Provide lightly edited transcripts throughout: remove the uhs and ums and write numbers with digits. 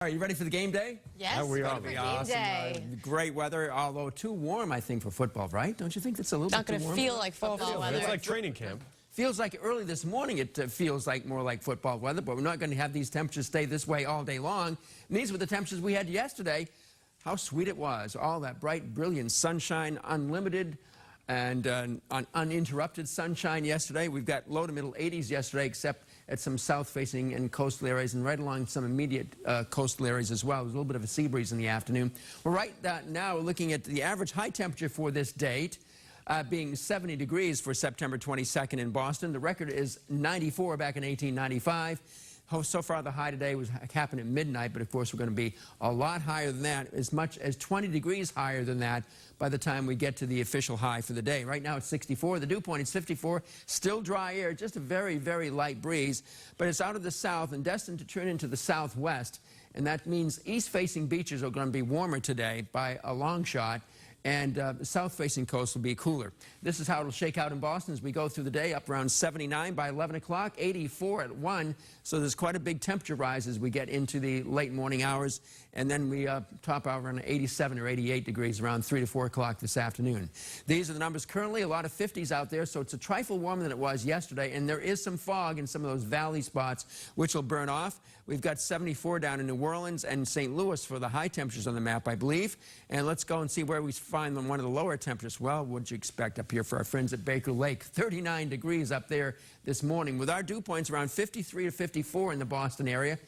Are you ready for the game day? Yes, we are. for game Awesome. day. Great weather, although too warm, I think, for football, right? Don't you think it's a little Not bit too going warm? to feel like football weather. It's like training camp. Feels like early this morning it feels like more like football weather, but we're not going to have these temperatures stay this way all day long. And these were the temperatures we had yesterday. How sweet it was. All that bright, brilliant sunshine, unlimited and uninterrupted sunshine yesterday. We've got low to middle 80s yesterday, except at some south-facing and coastal areas and right along some immediate coastal areas as well. There's a little bit of a sea breeze in the afternoon. Well, right now we're looking at the average high temperature for this date being 70 degrees for September 22nd in Boston. The record is 94 back in 1895. So far, the high today happened at midnight, but of course, we're going to be a lot higher than that, as much as 20 degrees higher than that by the time we get to the official high for the day. Right now, it's 64. The dew point is 54. Still dry air, just a very, very light breeze, but it's out of the south and destined to turn into the southwest, and that means east-facing beaches are going to be warmer today by a long shot, and the south-facing coast will be cooler. This is how it'll shake out in Boston as we go through the day, up around 79 by 11 o'clock, 84 at 1. So there's quite a big temperature rise as we get into the late morning hours, and then we top out around 87 or 88 degrees around 3 to 4 o'clock this afternoon. These are the numbers currently, a lot of 50s out there, so it's a trifle warmer than it was yesterday, and there is some fog in some of those valley spots, which will burn off. We've got 74 down in New Orleans and St. Louis for the high temperatures on the map, I believe. And let's go and see where we find them, one of the lower temperatures. Well, what'd you expect up here for our friends at Baker Lake? 39 degrees up there this morning, with our dew points around 53 to 54 in the Boston area.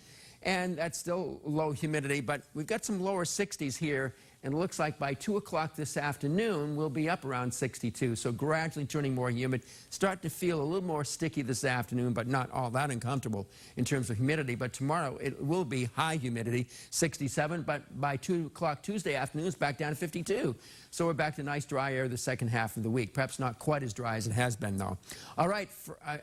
And that's still low humidity, but we've got some lower 60s here, and it looks like by 2 o'clock this afternoon, we'll be up around 62, so gradually turning more humid. Start to feel a little more sticky this afternoon, but not all that uncomfortable in terms of humidity. But tomorrow, it will be high humidity, 67, but by 2 o'clock Tuesday afternoon, it's back down to 52. So we're back to nice dry air the second half of the week. Perhaps not quite as dry as it has been, though. All right,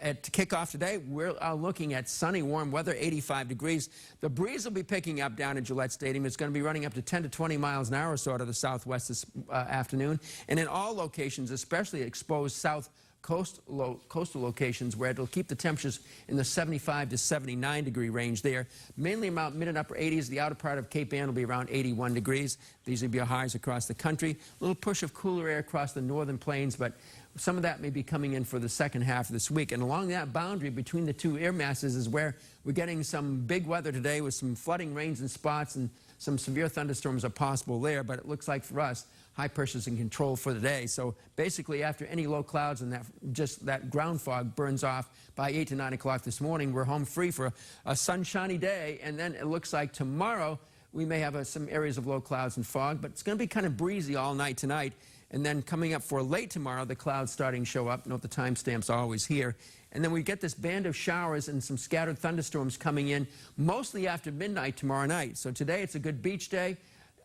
to kick off today, we're looking at sunny, warm weather, 85 degrees. The breeze will be picking up down at Gillette Stadium. It's going to be running up to 10 to 20 miles an hour or so out of the southwest this afternoon. And in all locations, especially exposed south coastal locations, where it'll keep the temperatures in the 75 to 79 degree range there. Mainly about mid and upper 80s. The outer part of Cape Ann will be around 81 degrees. These will be our highs across the country. A little push of cooler air across the northern plains, but some of that may be coming in for the second half of this week. And along that boundary between the two air masses is where we're getting some big weather today, with some flooding rains in spots, and some severe thunderstorms are possible there. But it looks like for us, high pressure's in control for the day. So basically, after any low clouds and that ground fog burns off by 8 to 9 o'clock this morning, we're home free for a sunshiny day. And then it looks like tomorrow we may have some areas of low clouds and fog, but it's going to be kind of breezy all night tonight. And then coming up for late tomorrow, the clouds starting to show up. Note the timestamps are always here. And then we get this band of showers and some scattered thunderstorms coming in, mostly after midnight tomorrow night. So today it's a good beach day.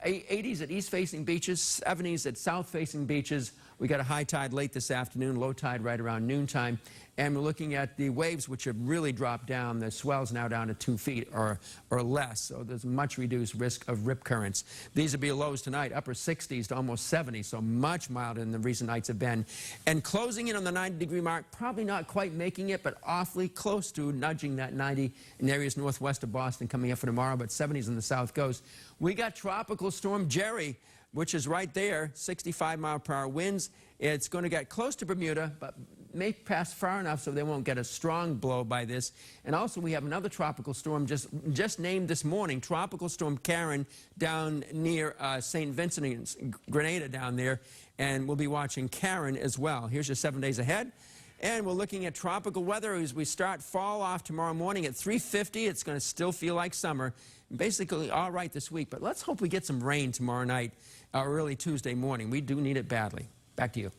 80s at east-facing beaches, 70s at south-facing beaches. We got a high tide late this afternoon, low tide right around noontime. And we're looking at the waves, which have really dropped down. The swell's now down to 2 feet or less, so there's much reduced risk of rip currents. These will be lows tonight, upper 60s to almost 70, so much milder than the recent nights have been. And closing in on the 90-degree mark, probably not quite making it, but awfully close to nudging that 90 in areas northwest of Boston coming up for tomorrow, but 70s on the south coast. We got Tropical Storm Jerry, which is right there, 65-mile-per-hour winds. It's going to get close to Bermuda, but may pass far enough so they won't get a strong blow by this. And also, we have another tropical storm just named this morning, Tropical Storm Karen, down near St. Vincent and Grenada down there. And we'll be watching Karen as well. Here's your 7 days ahead. And we're looking at tropical weather as we start fall off tomorrow morning at 3:50. It's going to still feel like summer. Basically all right this week, but let's hope we get some rain tomorrow night or early Tuesday morning. We do need it badly. Back to you.